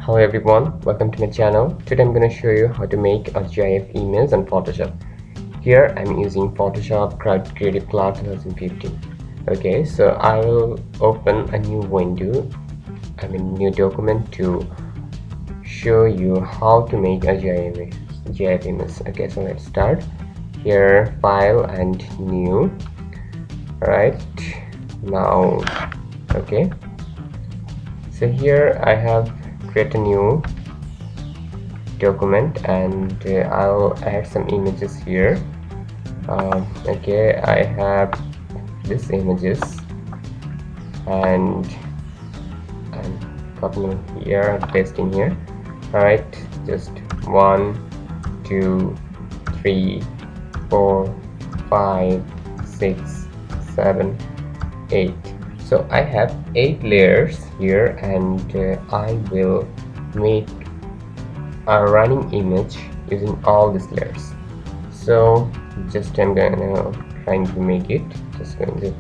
Hello everyone, welcome to my channel. Today I'm going to show you how to make a GIF image on Photoshop. Here I'm using Photoshop Creative Cloud 2015. Okay, so I will open a new window, new document to show you how to make a GIF image. Okay, so let's start. Here, file and new. Alright, now, okay. So here I have create a new document and I'll add some images here. Okay, I have these images and I'm copying here, pasting here. Alright, just 1, 2, 3, 4, 5, 6, 7, 8. So I have 8 layers here and I will make a running image using all these layers. So just I'm gonna trying to make it. Just going to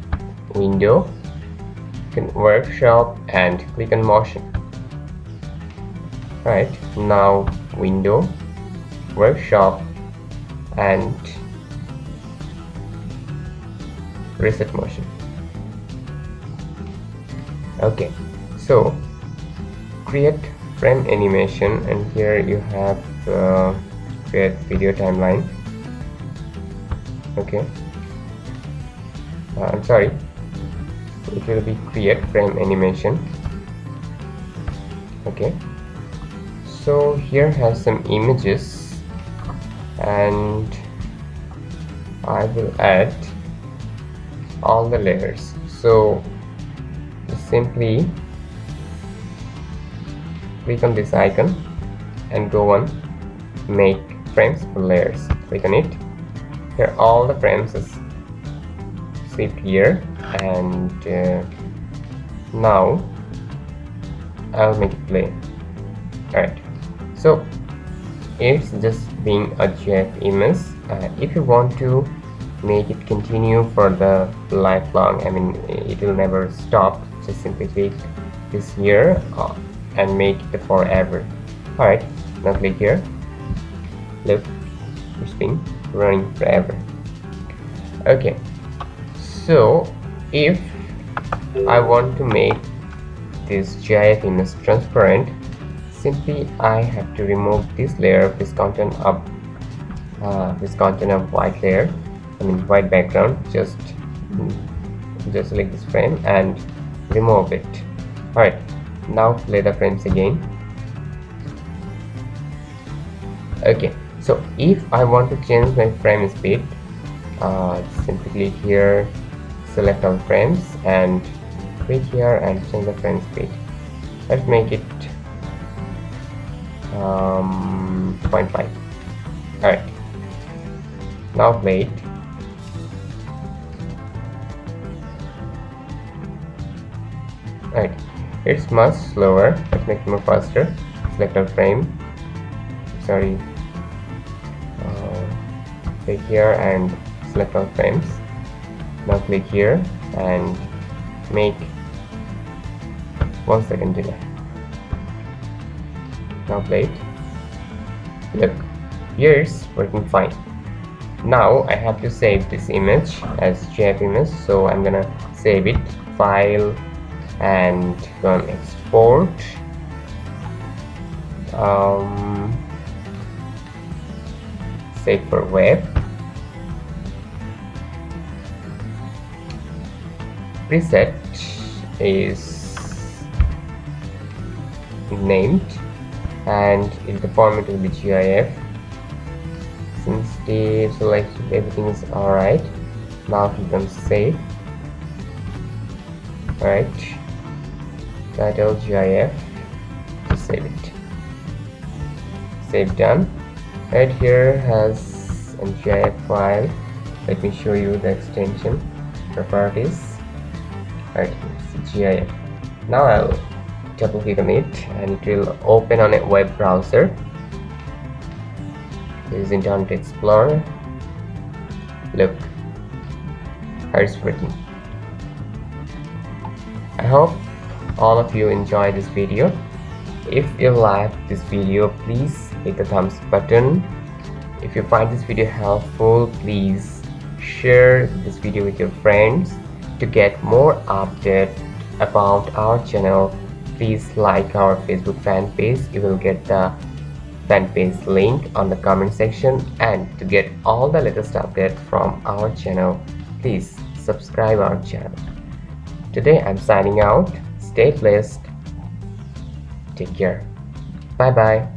window, workshop and click on motion. Right, now window, workshop and reset motion. Okay, so create frame animation and here you have create video timeline. Okay, I'm sorry, it will be create frame animation. Okay, so here has some images and I will add all the layers. So simply click on this icon and go on make frames for layers. Click on it. Here all the frames is saved here and now I'll make it play. Alright, so it's just being a GIF image. If you want to make it continue for the lifelong, it will never stop, just simply click this here and make it forever. Alright, now click here. Look, it's been running forever. Okay, so if I want to make this GIF image transparent, simply I have to remove this layer, this content of white layer, white background. Just select this frame and remove it. Alright, now play the frames again. Okay, so if I want to change my frame speed, simply click here, select all frames and click here and change the frame speed. Let's make it 0.5. Alright, now play it. Right, it's much slower. Let's make it more faster. Select our frame. Sorry. Click here and select all frames. Now click here and make 1 second delay. Now play it. Look, here it's working fine. Now I have to save this image as GIF image, so I'm gonna save it. File and go on export. Save for web. Preset is named and the format will be GIF. Sensitive, so like everything is alright. Now click on save. Alright, title GIF, just save it. Save done. Right here has a GIF file. Let me show you the extension properties. Right, it's GIF. Now I'll double click on it and it will open on a web browser. This is Internet Explorer. Look, how it's working. I hope all of you enjoy this video. If you like this video, please hit the thumbs button. If you find this video helpful, please share this video with your friends. To get more updates about our channel, please like our Facebook fan page. You will get the fan page link on the comment section, and to get all the latest updates from our channel, please subscribe our channel. Today I'm signing out. Stay blessed. Take care. Bye bye.